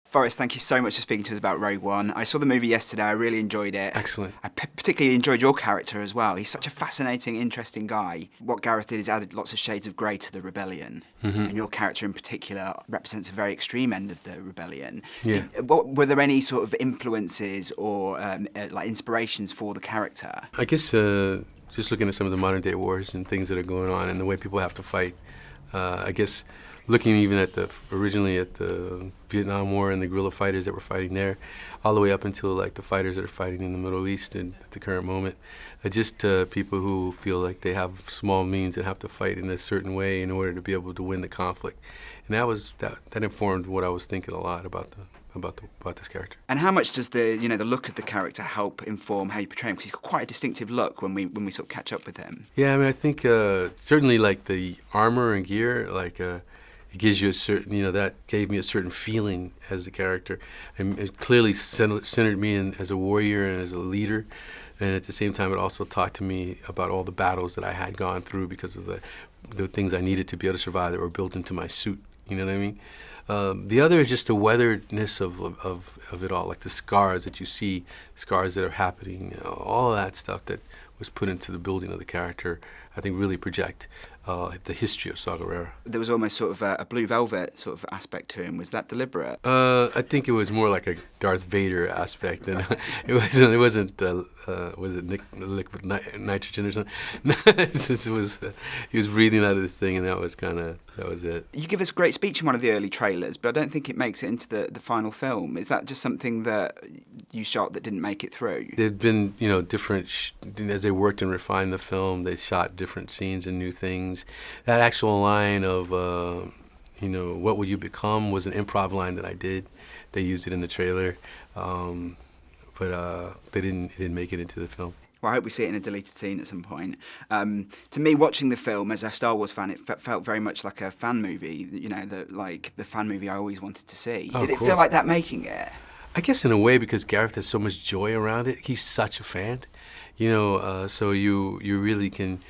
Forrest, thank you so much for speaking to us about Rogue One. I saw the movie yesterday. I really enjoyed it. Excellent. I particularly enjoyed your character as well. He's such a fascinating, interesting guy. What Gareth did is added lots of shades of grey to the rebellion. And your character in particular represents a very extreme end of the rebellion. Yeah. Were there any sort of influences or like inspirations for the character? I guess just looking at some of the modern day wars and things that are going on and the way people have to fight, I guess looking even at originally at the Vietnam War and the guerrilla fighters that were fighting there, all the way up until like the fighters that are fighting in the Middle East and at the current moment, just people who feel like they have small means and have to fight in a certain way in order to be able to win the conflict, and that informed what I was thinking a lot about this character. And how much does the look of the character help inform how you portray him? Because he's got quite a distinctive look when we sort of catch up with him. Yeah, I mean, I think certainly like the armor and gear, like. It gives you a certain, that gave me a certain feeling as a character. And it clearly centered me in as a warrior and as a leader. And at the same time, it also talked to me about all the battles that I had gone through because of the things I needed to be able to survive that were built into my suit. You know what I mean? The other is just the weatheredness of it all, like the scars that you see, scars that are happening, all of that stuff that was put into the building of the character, I think really project the history of Saw Gerrera. There was almost sort of a Blue Velvet sort of aspect to him. Was that deliberate? I think it was more like a Darth Vader aspect, and it wasn't. Was it liquid nitrogen or something? It was. He was breathing out of this thing, and that was it. You give us a great speech in one of the early trailers, but I don't think it makes it into the final film. Is that just something that you shot that didn't make it through? There'd been, different as they worked and refined the film. They shot different scenes and new things. That actual line of, what will you become was an improv line that I did. They used it in the trailer, but it didn't make it into the film. Well, I hope we see it in a deleted scene at some point. To me, watching the film as a Star Wars fan, it felt very much like a fan movie. The fan movie I always wanted to see. Oh, Did it cool. feel like that making it? I guess in a way because Gareth has so much joy around it. He's such a fan, so you really can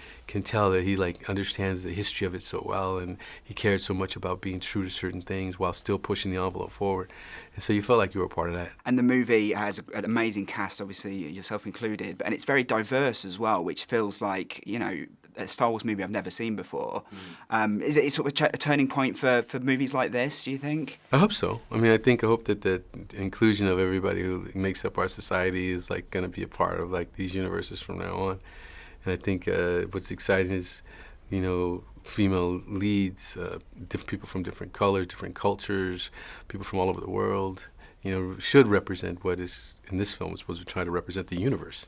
tell that he understands the history of it so well, and he cared so much about being true to certain things while still pushing the envelope forward. And so you felt like you were a part of that. And the movie has an amazing cast, obviously yourself included, and it's very diverse as well, which feels like a Star Wars movie I've never seen before. Is it sort of a turning point for movies like this, do you think? I hope so. I mean, I hope that the inclusion of everybody who makes up our society is going to be a part of these universes from now on. And I think what's exciting is, female leads, people from different colors, different cultures, people from all over the world, should represent what is in this film is supposed to try to represent the universe.